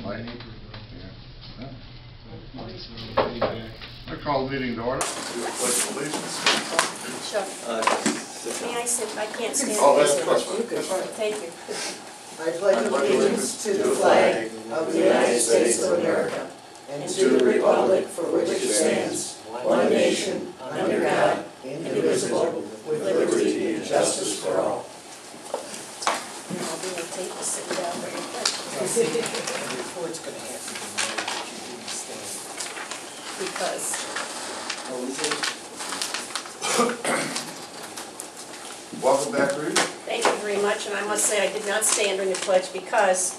I call the meeting to order. Do the pledge of allegiance. Chuck, may I sit? I can't stand. Oh, that's fine. Thank you. I pledge allegiance to the flag of the United States of America and to the republic for which it stands, one nation, under God, indivisible, with liberty and justice for all. I'll be able to take this sitting down very quick. Report's going to have to be made. Because Welcome back, Reed. thank you very much, and I must say I did not stand during the pledge because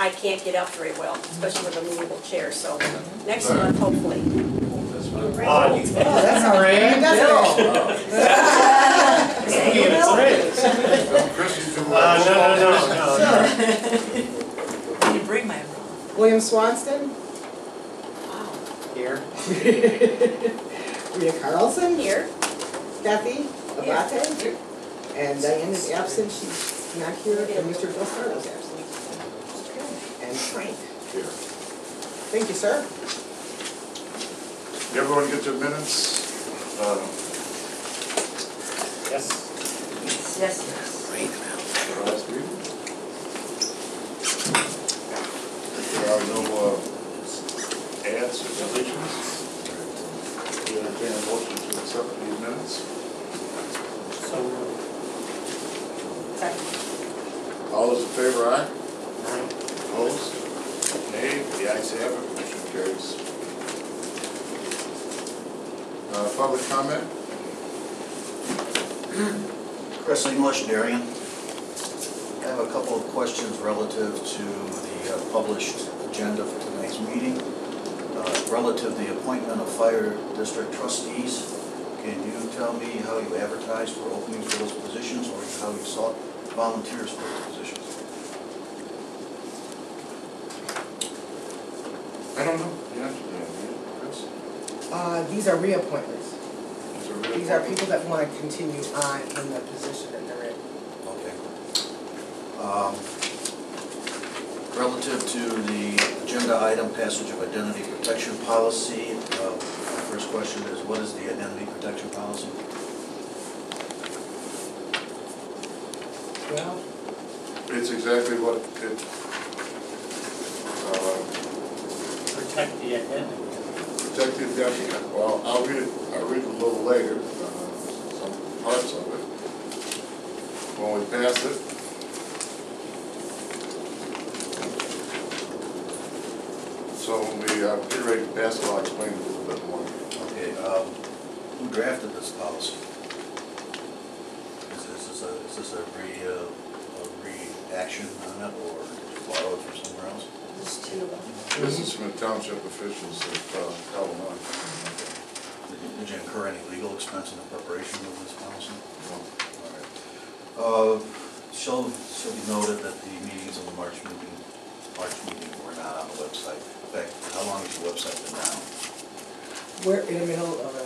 I can't get up very well, especially with a movable chair. So next month, hopefully. That's all right. Chris, you do No. Can you bring my umbrella? William Swanston. Here. Rita Carlson. Here. Kathy Abate. And Diane is absent. She's not here. And Mr. Bill Starr is absent. And Frank. here. Thank you, sir. Did everyone get their minutes? Yes. Yes. For last meeting? There are no ads or deletions. We entertain a motion to accept these minutes. So, All those in favor, aye? Opposed? Nay? The ayes have it, motion carries. Public comment? Chris English, Darien. I have a couple of questions relative to the published agenda for tonight's meeting. Relative to the appointment of fire district trustees, can you tell me how you advertised for openings for those positions or how you sought volunteers for those positions? I don't know the answer to that, Chris. These are reappointments. These are really These are people that want to continue on in the position that they're in. Okay. Relative to the agenda item passage of identity protection policy, my first question is, what is the identity protection policy? Well, It's exactly what it, protect the identity. protected identity. Well, I'll read it a little later, some parts of it. When we pass it. So when we get ready to pass it, I'll explain it a little bit more. Okay, who drafted this policy? Is this a reaction on it, or did you borrow it from somewhere else? There's two of them. This is from the township officials of Illinois. Did you incur any legal expense in the preparation of this policy? No. All right. Shall be noted that the meetings of the March meeting were not on the website. In fact, how long has the website been down? we're in the middle of a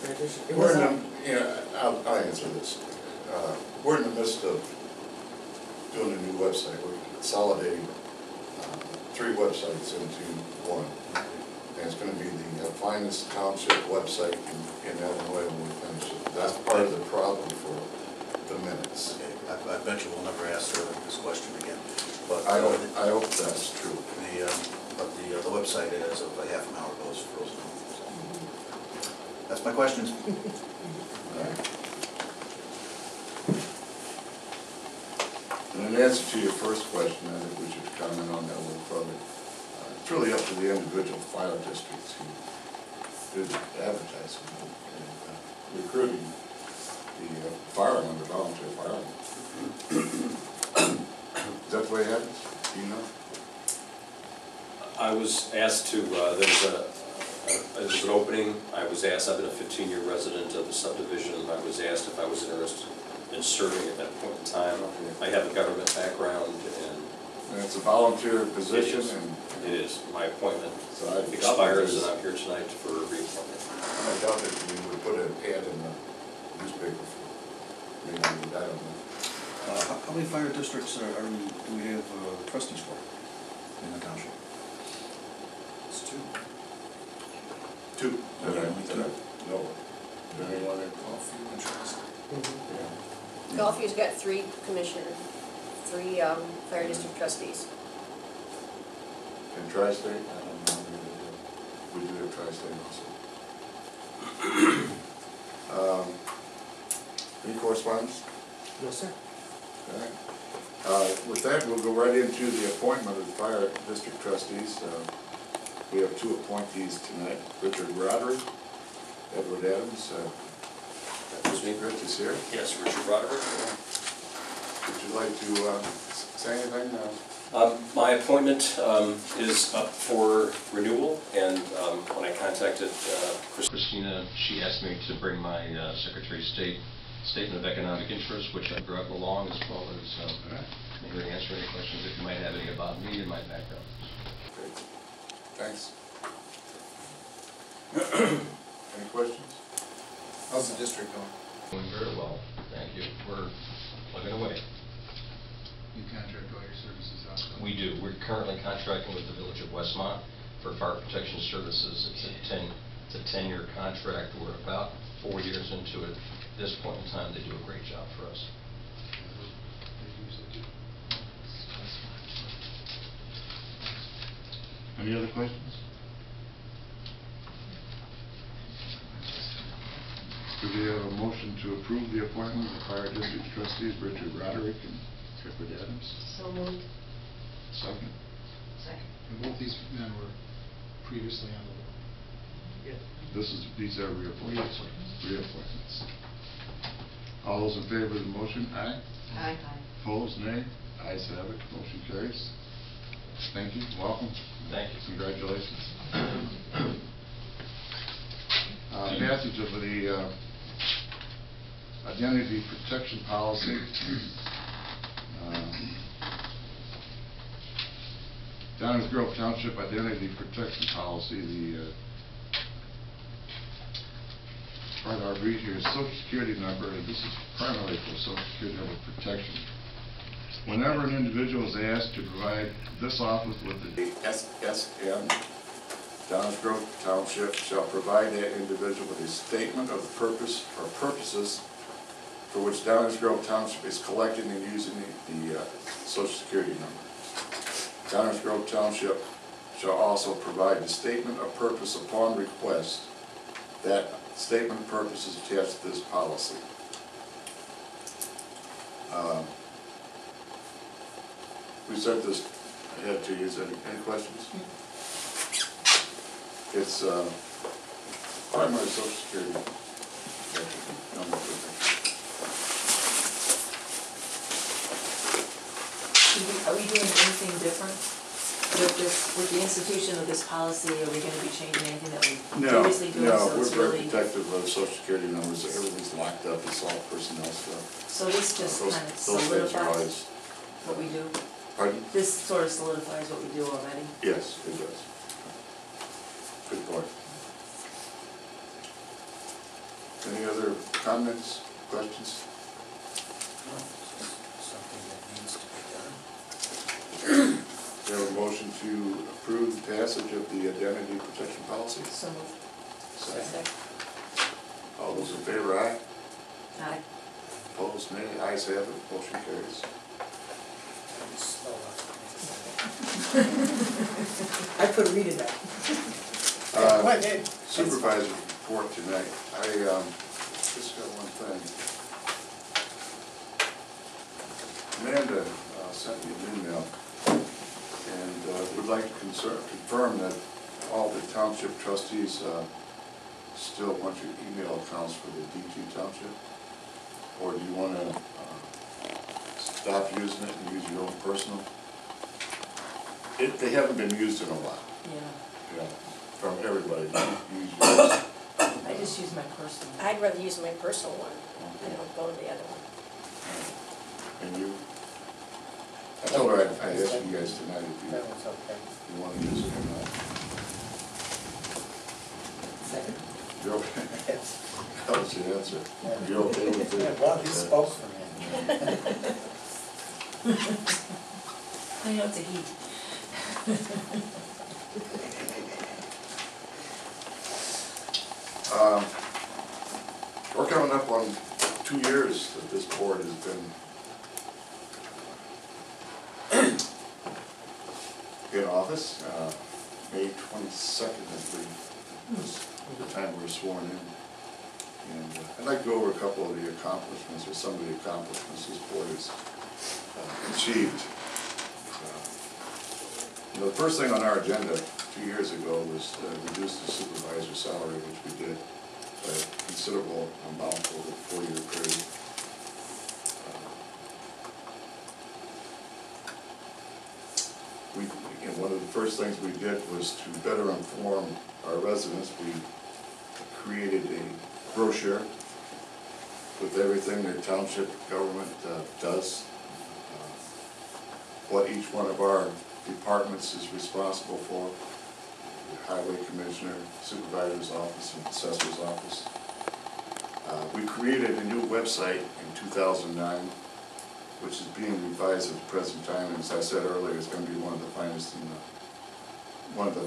transition. It was I'll answer this. We're in the midst of doing a new website. We're consolidating 3 websites into one. And it's going to be the finest township website in Illinois when we finish it. That's part of the problem for the minutes. Okay, I bet you will never ask her this question again. But I hope that's true. The website, as of a half an hour ago, is frozen. So. That's my questions. And in answer to your first question, I think we should comment on that a little further. It's really up to the individual fire districts who do the advertising and recruiting the firemen, the volunteer firemen. Is that the way it happens? Do you know? I was asked to, there was an opening. I was asked, I've been a 15-year resident of the subdivision, and I was asked if I was interested in serving at that point in time. I have a government background, and it's a volunteer position, and it is. My appointment so expires, and I'm here tonight for reappointment. I doubt that we would put an ad in the newspaper for maybe, I don't know. How many fire districts do we have trustees for? in the township? It's two. Two. Okay, only two. No. Is there anyone in Few interested. Yeah. Gulfview's got 3 commissioners, 3 fire district trustees. In Tri-State? I don't know. We do have Tri-State also. Any correspondence? No, sir. Okay. With that, we'll go right into the appointment of the fire district trustees. We have 2 appointees tonight, Richard Roderick, Edward Adams. Excuse me? Rich is here. Yes, Richard Roderick. Would you like to say anything? My appointment is up for renewal, and when I contacted Christina, she asked me to bring my Secretary of State Statement of Economic Interest, which I brought along, as well as I'm here to answer any questions if you might have any about me and my background. Okay. Thanks. Any questions? How's the district going? Doing very well, thank you. We're plugging away. You contract all your services out? We do. We're currently contracting with the Village of Westmont for fire protection services. It's a 10-year contract. We're about 4 years into it. At this point in time, they do a great job for us. Any other questions? Do we have a motion to approve the appointment of the fire district trustees, Richard Roderick and Edward Adams? So moved. Second. Second. And both these men were previously on the board. These are reappointments. Reappointments. All those in favor of the motion, aye. Aye. Opposed, nay. Ayes have it. Motion carries. Thank you. Welcome. Thank you. Congratulations. Passage of the identity protection policy. Downers Grove Township Identity Protection Policy, the part I'll read here is Social Security number, and this is primarily for Social Security number protection. Whenever an individual is asked to provide this office with the SSN, Downers Grove Township shall provide that individual with a statement of the purpose or purposes for which Downers Grove Township is collecting and using the Social Security number. Downers Grove Township shall also provide the statement of purpose upon request. That statement of purpose is attached to this policy. We sent this ahead to you. Is there any questions? It's primary Social Security number. Are we doing anything different with the institution of this policy? Are we going to be changing anything that we previously doing? No, So we're it's very really, protective of Social Security numbers. Everything's locked up. It's all personnel stuff. so this just Those kind of things are solidifies what we do? Pardon? This sort of solidifies what we do already? Yes, it does. Good point. Any other comments, questions? Something that needs to be done. We have a motion to approve the passage of the identity protection policy. So moved. Second. All those in favor, aye. Aye. Opposed, nay. Ayes have it. Motion carries. I could read it out. Supervisor's report tonight. I just got one thing. Amanda sent me an email and would like to confirm that all the township trustees still want your email accounts for the D2 township? Or do you want to stop using it and use your own personal? They haven't been used in a while. Yeah. Yeah, from everybody. Use yours. I just use my personal. I'd rather use my personal one. I don't go to the other one. And you? I told her I'd ask you guys tonight if you want to use it or not. Second. You're okay? That was your answer. You're okay with it? Well, he spoke for me. I know it's a heat. We're coming up on 2 years that this board has been in office. May 22nd, I believe, was the time we were sworn in. And I'd like to go over a couple of the accomplishments, or some of the accomplishments this board has achieved. The first thing on our agenda 2 years ago was to reduce the supervisor's salary, which we did by a considerable amount over a 4-year period. One of the first things we did was to better inform our residents. We created a brochure with everything that township government does, what each one of our departments is responsible for, the highway commissioner, supervisor's office, and assessor's office. We created a new website in 2009, which is being revised at the present time, and as I said earlier, it's going to be one of the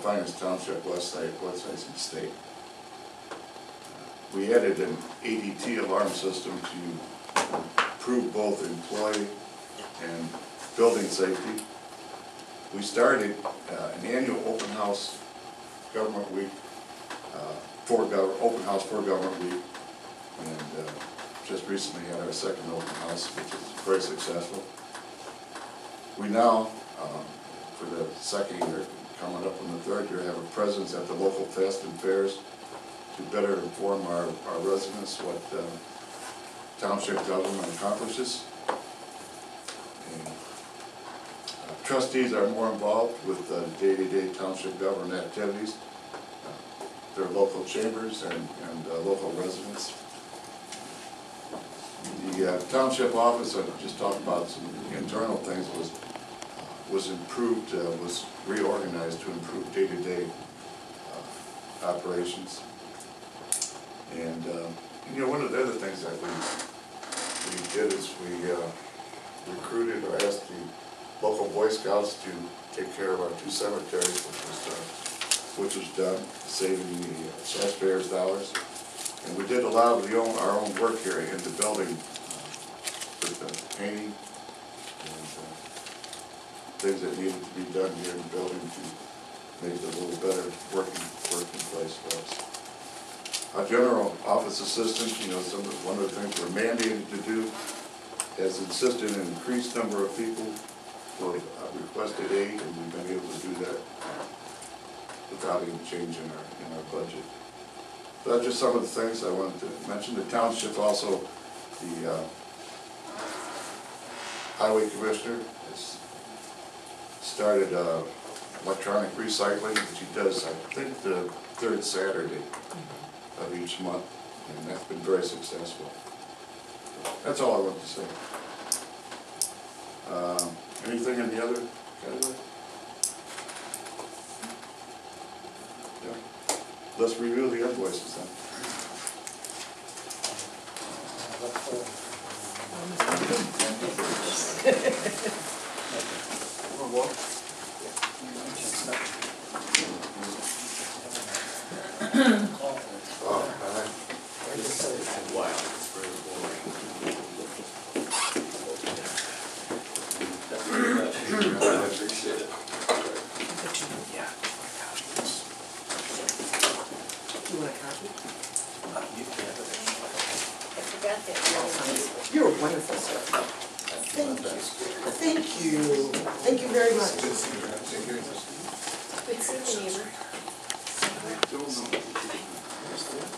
finest township websites in the state. We added an ADT alarm system to improve both employee and building safety. We started an annual open house government week, open house for government week, and just recently had our second open house, which is very successful. We now, for the second year, coming up on the third year, have a presence at the local fest and fairs to better inform our residents what township government accomplishes. And trustees are more involved with day-to-day township government activities, their local chambers and local residents. The township office, I just talked about some internal things, was improved, was reorganized to improve day-to-day operations. And one of the other things that we did is we recruited or asked the local Boy Scouts to take care of our 2 cemeteries, which was done, saving the taxpayers' dollars. And we did allow our own work area in the building with painting and things that needed to be done here in the building to make it a little better working place for us. Our general office assistant, one of the things we're mandated to do, has insisted an increased number of people who have requested aid, and we've been able to do that without even changing in our budget. So that's just some of the things I wanted to mention. The township also, the highway commissioner has started electronic recycling, which he does, I think, the 3rd Saturday of each month, and that's been very successful. That's all I wanted to say. Anything in the other category? Yeah. Let's review the invoices then. You're wonderful, sir. Thank you. Thank you very much.